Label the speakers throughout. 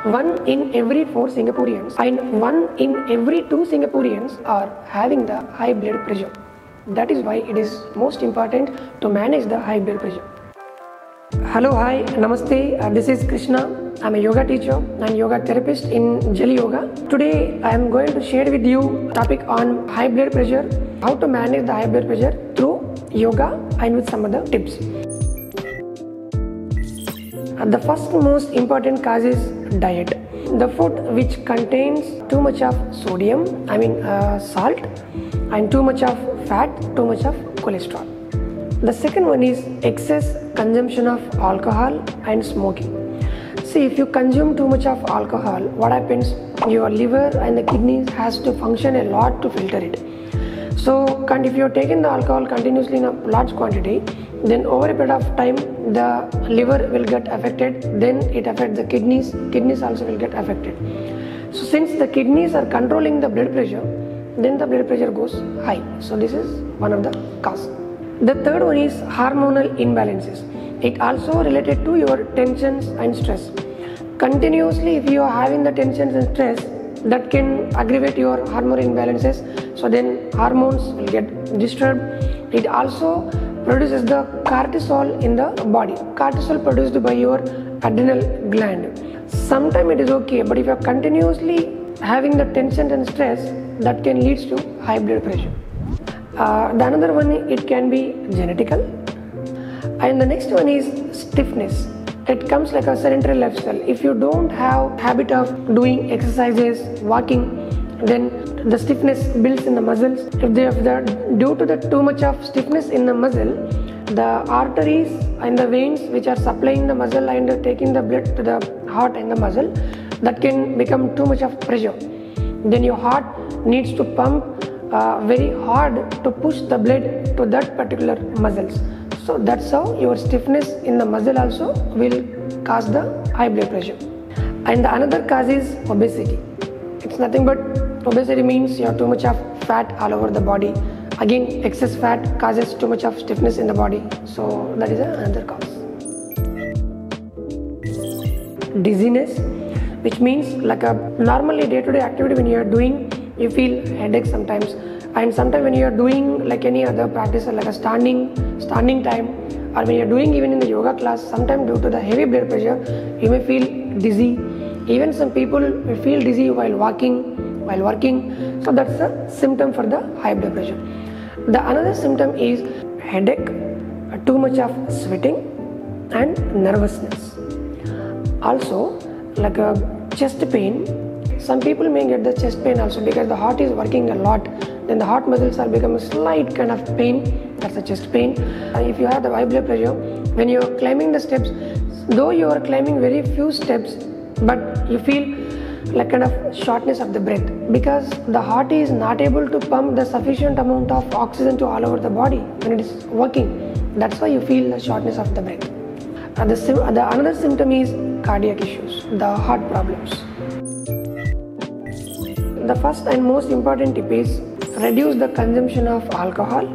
Speaker 1: 1 in every 4 Singaporeans and 1 in every 2 Singaporeans are having the high blood pressure. That is why it is most important to manage the high blood pressure. Hello, hi, namaste. This is Krishna. I'm a yoga teacher and yoga therapist in Jelly Yoga. Today I am going to share with you a topic on high blood pressure, how to manage the high blood pressure through yoga and with some other tips. The first most important cause is diet. The food which contains too much of sodium, salt, and too much of fat, too much of cholesterol. The second one is excess consumption of alcohol and smoking. See, if you consume too much of alcohol, what happens? Your liver and the kidneys has to function a lot to filter it. So, if you are taking the alcohol continuously in a large quantity, then over a period of time, the liver will get affected, then it affects the kidneys also will get affected. So, since the kidneys are controlling the blood pressure, then the blood pressure goes high. So, this is one of the causes. The third one is hormonal imbalances. It also related to your tensions and stress. Continuously, if you are having the tensions and stress, that can aggravate your hormonal imbalances. So then hormones will get disturbed. It also produces the cortisol in the body. Cortisol produced by your adrenal gland. Sometimes it is okay, but if you are continuously having the tension and stress, that can lead to high blood pressure. The another one, it can be genetical, and the next one is stiffness. It comes like a sedentary lifestyle. If you don't have habit of doing exercises, walking, then the stiffness builds in the muscles. Due to the too much of stiffness in the muscle, the arteries and the veins which are supplying the muscle and taking the blood to the heart and the muscle, that can become too much of pressure. Then your heart needs to pump very hard to push the blood to that particular muscles. So that's how your stiffness in the muscle also will cause the high blood pressure. And the another cause is obesity. It's nothing but obesity means you have too much of fat all over the body. Again, excess fat causes too much of stiffness in the body. So that is another cause. Dizziness, which means like a normally day-to-day activity when you are doing, you feel headache sometimes, and sometimes when you are doing like any other practice like a standing time, or when you are doing even in the yoga class, sometimes due to the heavy blood pressure you may feel dizzy. Even some people may feel dizzy while walking, while working. So that's a symptom for the high blood pressure. The another symptom is headache, too much of sweating, and nervousness. Also like a chest pain. Some people may get the chest pain also because the heart is working a lot. Then the heart muscles are becoming a slight kind of pain. That's a chest pain. If you have the high blood pressure, when you are climbing the steps, though you are climbing very few steps, but you feel like kind of shortness of the breath because the heart is not able to pump the sufficient amount of oxygen to all over the body when it is working. That's why you feel the shortness of the breath. The another symptom is cardiac issues, the heart problems. The first and most important tip is reduce the consumption of alcohol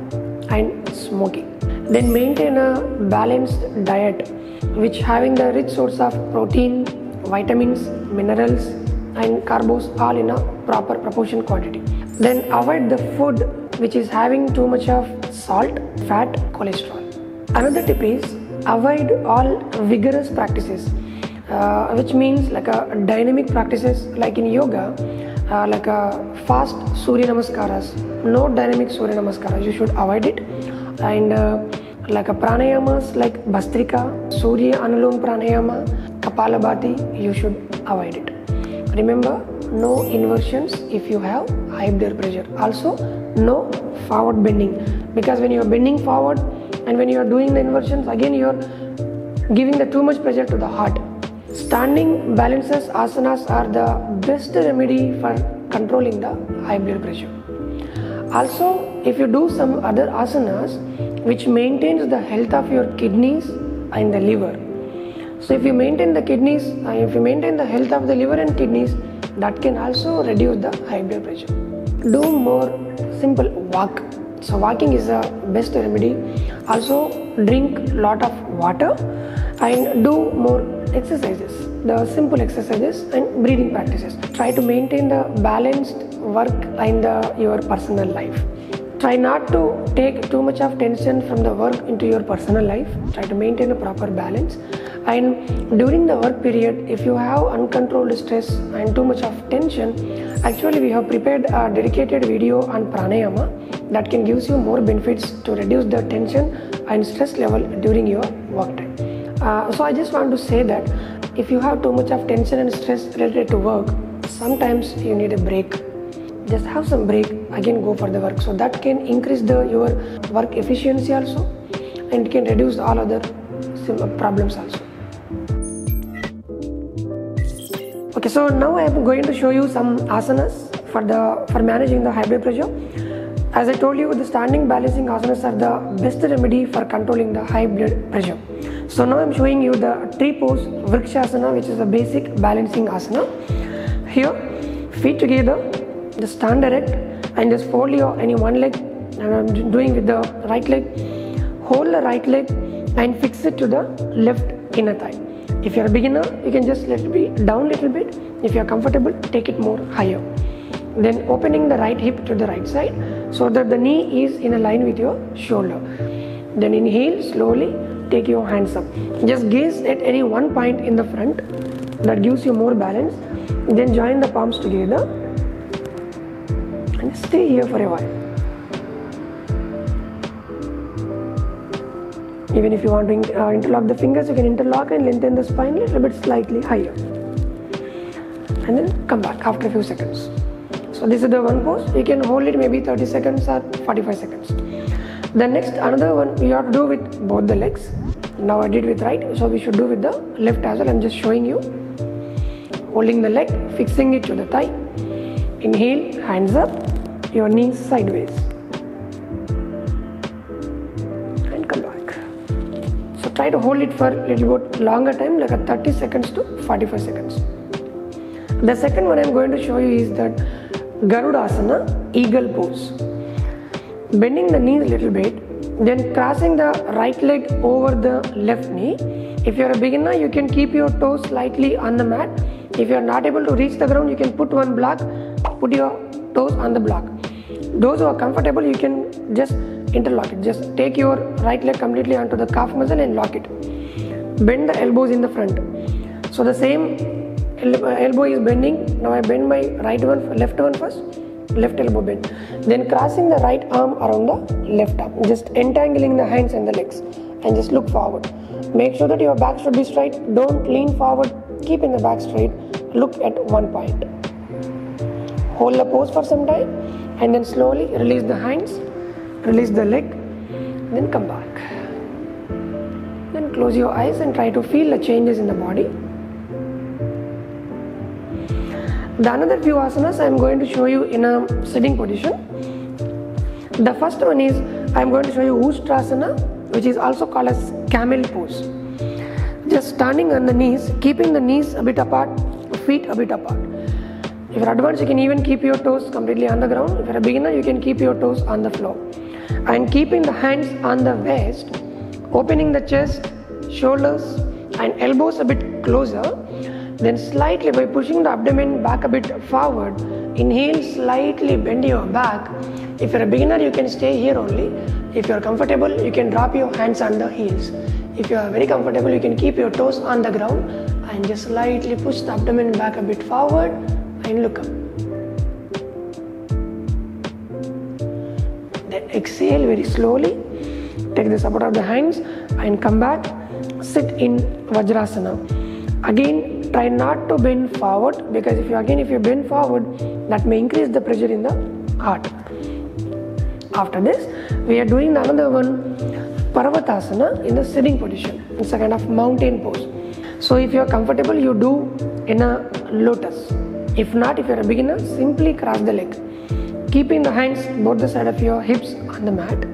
Speaker 1: and smoking. Then maintain a balanced diet which having the rich source of protein, vitamins, minerals and carbs all in a proper proportion quantity. Then avoid the food which is having too much of salt, fat, cholesterol. Another tip is avoid all vigorous practices, which means like a dynamic practices like in yoga, like a fast Surya Namaskaras, no dynamic Surya Namaskaras, you should avoid it. And like a pranayamas like Bhastrika, Surya Anulom Pranayama, Kapalabhati, you should avoid it. Remember, no inversions if you have high blood pressure. Also, no forward bending because when you are bending forward and when you are doing the inversions, again you are giving the too much pressure to the heart. Standing balances asanas are the best remedy for controlling the high blood pressure. Also, if you do some other asanas which maintains the health of your kidneys and the liver. So if you maintain the kidneys, if you maintain the health of the liver and kidneys, that can also reduce the high blood pressure. Do more simple walk. So walking is the best remedy. Also drink lot of water and do more exercises, the simple exercises and breathing practices. Try to maintain the balanced work and your personal life. Try not to take too much of tension from the work into your personal life. Try to maintain a proper balance. And during the work period, if you have uncontrolled stress and too much of tension, actually we have prepared a dedicated video on pranayama that can give you more benefits to reduce the tension and stress level during your work time. So I just want to say that if you have too much of tension and stress related to work, sometimes you need a break. Just have some break, again go for the work. So that can increase your work efficiency also, and it can reduce all other problems also. Okay, so now I am going to show you some asanas for managing the high blood pressure. As I told you, the standing balancing asanas are the best remedy for controlling the high blood pressure. So now I am showing you the tree pose Vrikshasana, which is a basic balancing asana. Here, feet together, just stand erect and just fold your any one leg, and I am doing with the right leg. Hold the right leg and fix it to the left inner thigh. If you are a beginner, you can just let it be down a little bit. If you are comfortable, take it more higher. Then opening the right hip to the right side so that the knee is in a line with your shoulder. Then inhale slowly, take your hands up. Just gaze at any one point in the front, that gives you more balance. Then join the palms together and stay here for a while. Even if you want to interlock the fingers, you can interlock and lengthen the spine a little bit slightly higher. And then come back after a few seconds. So this is the one pose. You can hold it maybe 30 seconds or 45 seconds. The next, another one you have to do with both the legs. Now I did with right, so we should do with the left as well. I'm just showing you. Holding the leg, fixing it to the thigh. Inhale, hands up, your knees sideways. And come back. So try to hold it for a little bit longer time, like a 30 seconds to 45 seconds. The second one I'm going to show you is that Garudasana, eagle pose. Bending the knees a little bit, then crossing the right leg over the left knee. If you are a beginner, you can keep your toes slightly on the mat. If you are not able to reach the ground, you can put one block, put your toes on the block. Those who are comfortable, you can just interlock it. Just take your right leg completely onto the calf muscle and lock it. Bend the elbows in the front. So the same elbow is bending. Now I bend my left one first. Left elbow bend. Then crossing the right arm around the left arm. Just entangling the hands and the legs. And just look forward. Make sure that your back should be straight. Don't lean forward. Keep in the back straight. Look at one point. Hold the pose for some time. And then slowly release the hands. Release the leg. Then come back. Then close your eyes and try to feel the changes in the body. The another few asanas I am going to show you in a sitting position. The first one is I am going to show you Ustrasana, which is also called as camel pose. Just standing on the knees, keeping the knees a bit apart, feet a bit apart. If you are advanced, you can even keep your toes completely on the ground. If you are a beginner, you can keep your toes on the floor. And keeping the hands on the waist, opening the chest, shoulders and elbows a bit closer. Then slightly by pushing the abdomen back a bit forward, inhale, slightly bend your back. If you're a beginner, you can stay here only. If you're comfortable, you can drop your hands on the heels. If you are very comfortable, you can keep your toes on the ground and just slightly push the abdomen back a bit forward and look up. Then exhale very slowly. Take the support of the hands and come back. Sit in Vajrasana. Again, try not to bend forward, because if you bend forward, that may increase the pressure in the heart. After this, we are doing another one, Parvatasana, in the sitting position. It's a kind of mountain pose. So if you are comfortable, you do in a lotus. If not, if you are a beginner, simply cross the leg. Keeping the hands both the side of your hips on the mat.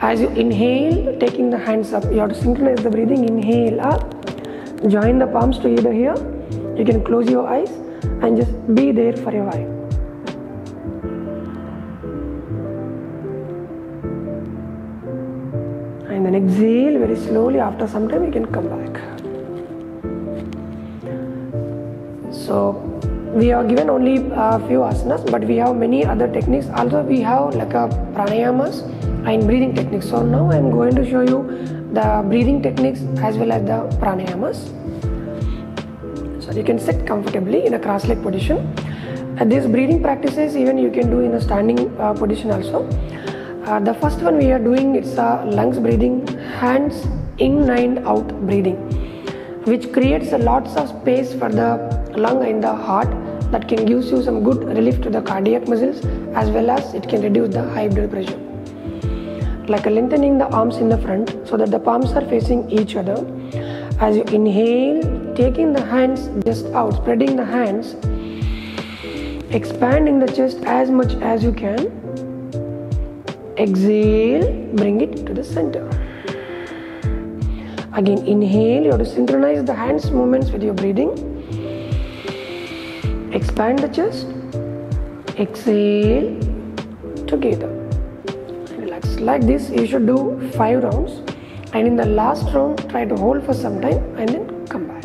Speaker 1: As you inhale, taking the hands up, you have to synchronize the breathing. Inhale up. Join the palms together here. You can close your eyes and just be there for a while. And then exhale very slowly. After some time, you can come back. So we have given only a few asanas, but we have many other techniques. Also we have like a pranayamas and breathing techniques. So now I am going to show you the breathing techniques as well as the pranayamas. So you can sit comfortably in a cross-leg position. These breathing practices even you can do in a standing position also. The first one we are doing, it's lungs breathing, hands in and out breathing, which creates a lots of space for the lung and the heart, that can give you some good relief to the cardiac muscles, as well as it can reduce the high blood pressure. Like lengthening the arms in the front so that the palms are facing each other. As you inhale, taking the hands just out, spreading the hands, expanding the chest as much as you can. Exhale, bring it to the center. Again, inhale, you have to synchronize the hands movements with your breathing. Expand the chest. Exhale, together. Relax. Like this, you should do 5 rounds. And in the last round, try to hold for some time and then come back.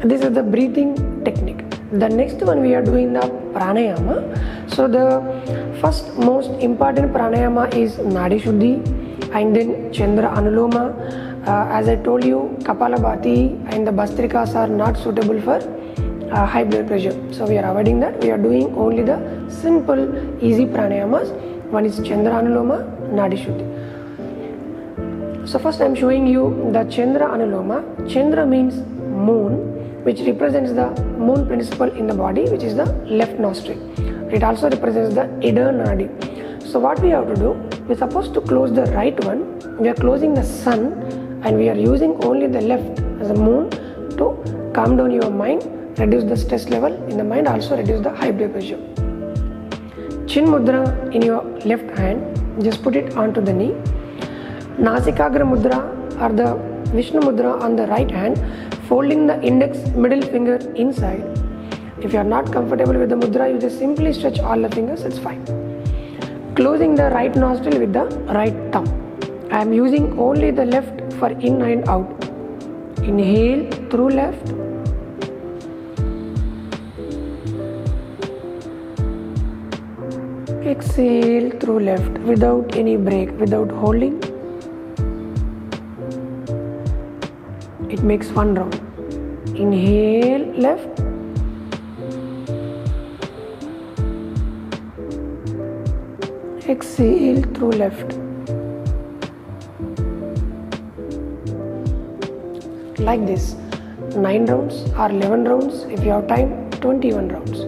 Speaker 1: This is the breathing technique. The next one we are doing the pranayama. So the first most important pranayama is Nadi Shuddhi, and then Chandra Anuloma. As I told you, Kapalabhati and the Bhastrikas are not suitable for high blood pressure. So we are avoiding that. We are doing only the simple, easy pranayamas. One is Chandra Anuloma, Nadi Shuddhi. So first I am showing you the Chandra Anuloma. Chandra means moon, which represents the moon principle in the body, which is the left nostril. It also represents the Ida Nadi. So what we have to do, we are supposed to close the right one. We are closing the sun and we are using only the left as a moon to calm down your mind, reduce the stress level in the mind, also reduce the high blood pressure. Chin Mudra in your left hand, just put it onto the knee. Nasikagra Mudra or the Vishnu Mudra on the right hand, folding the index middle finger inside. If you are not comfortable with the mudra, you just simply stretch all the fingers, it's fine. Closing the right nostril with the right thumb. I am using only the left for in and out. Inhale through left. Exhale through left without any break, without holding. It makes 1 round. Inhale left. Exhale through left. Like this, 9 rounds or 11 rounds. If you have time, 21 rounds.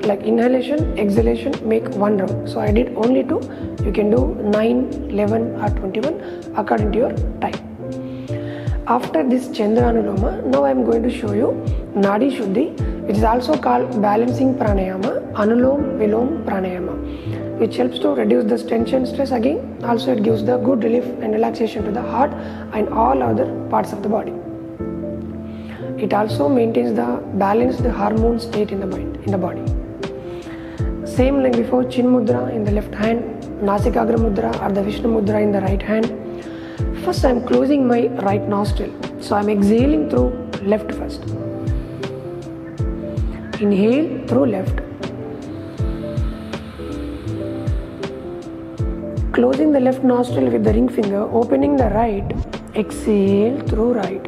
Speaker 1: Like inhalation, exhalation, make 1 round. So I did only 2. You can do 9, 11 or 21 according to your time. After this Chandra Anuloma, now I am going to show you Nadi Shuddhi, which is also called balancing pranayama, Anulom Vilom pranayama, which helps to reduce the tension, stress again. Also it gives the good relief and relaxation to the heart and all other parts of the body. It also maintains the balanced hormone state in the mind, in the body. Same like before, Chin Mudra in the left hand, Nasikagra Mudra or the Vishnu Mudra in the right hand. First I am closing my right nostril. So I am exhaling through left first. Inhale through left. Closing the left nostril with the ring finger, opening the right. Exhale through right.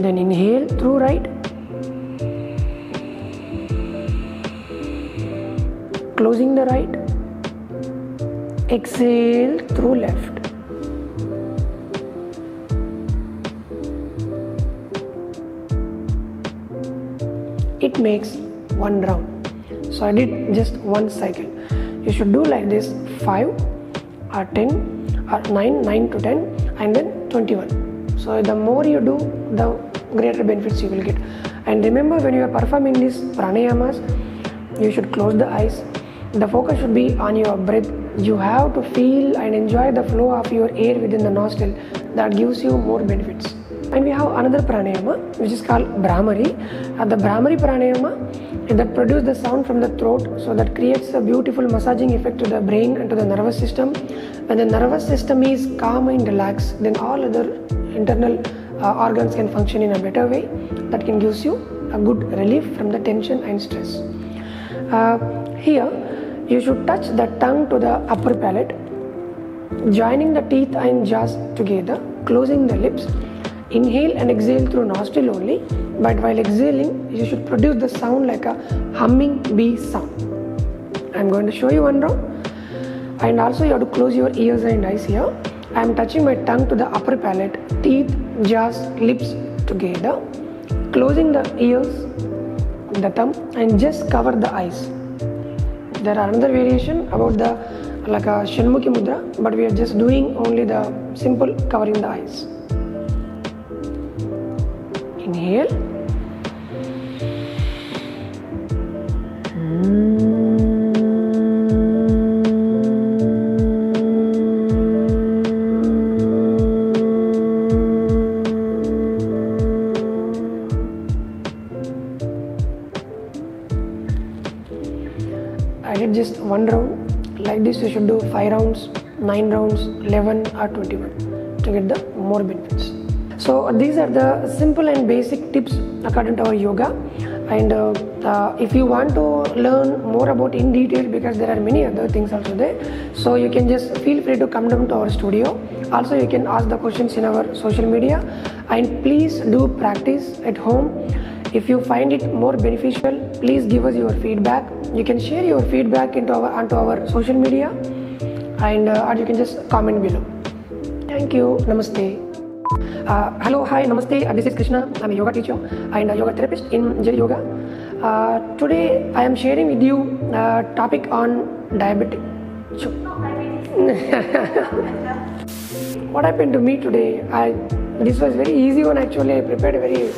Speaker 1: Then inhale through right. Closing the right. Exhale through left. It makes 1 round. So I did just 1 cycle. You should do like this 5 or 10 or 9 to 10 and then 21. So the more you do, the greater benefits you will get. And remember, when you are performing these pranayamas, you should close the eyes. The focus should be on your breath. You have to feel and enjoy the flow of your air within the nostril. That gives you more benefits. And we have another pranayama which is called Bhramari. The Bhramari pranayama that produce the sound from the throat, so that creates a beautiful massaging effect to the brain and to the nervous system. When the nervous system is calm and relaxed, then all other internal organs can function in a better way. That can gives you a good relief from the tension and stress. Here you should touch the tongue to the upper palate, joining the teeth and jaws together, closing the lips. Inhale and exhale through nostril only, but while exhaling you should produce the sound like a humming bee sound. I am going to show you one round, and also you have to close your ears and eyes here. I am touching my tongue to the upper palate, teeth, jaws, lips together, closing the ears, the thumb, and just cover the eyes. There are another variation about the like a Shanmukhi Mudra, but we are just doing only the simple covering the eyes. Inhale. I did just one round. Like this you should do 5 rounds, 9 rounds, 11 or 21 to get the more benefits. So these are the simple and basic tips according to our yoga. And if you want to learn more about in detail, because there are many other things also there, so you can just feel free to come down to our studio. Also you can ask the questions in our social media, and please do practice at home. If you find it more beneficial, please give us your feedback. You can share your feedback onto our social media, and or you can just comment below. Thank you. Namaste. Hello, hi, namaste. This is Krishna. I'm a yoga teacher and a yoga therapist in Jerry Yoga. Today I am sharing with you a topic on diabetic. What happened to me today? This was very easy one actually. I prepared a very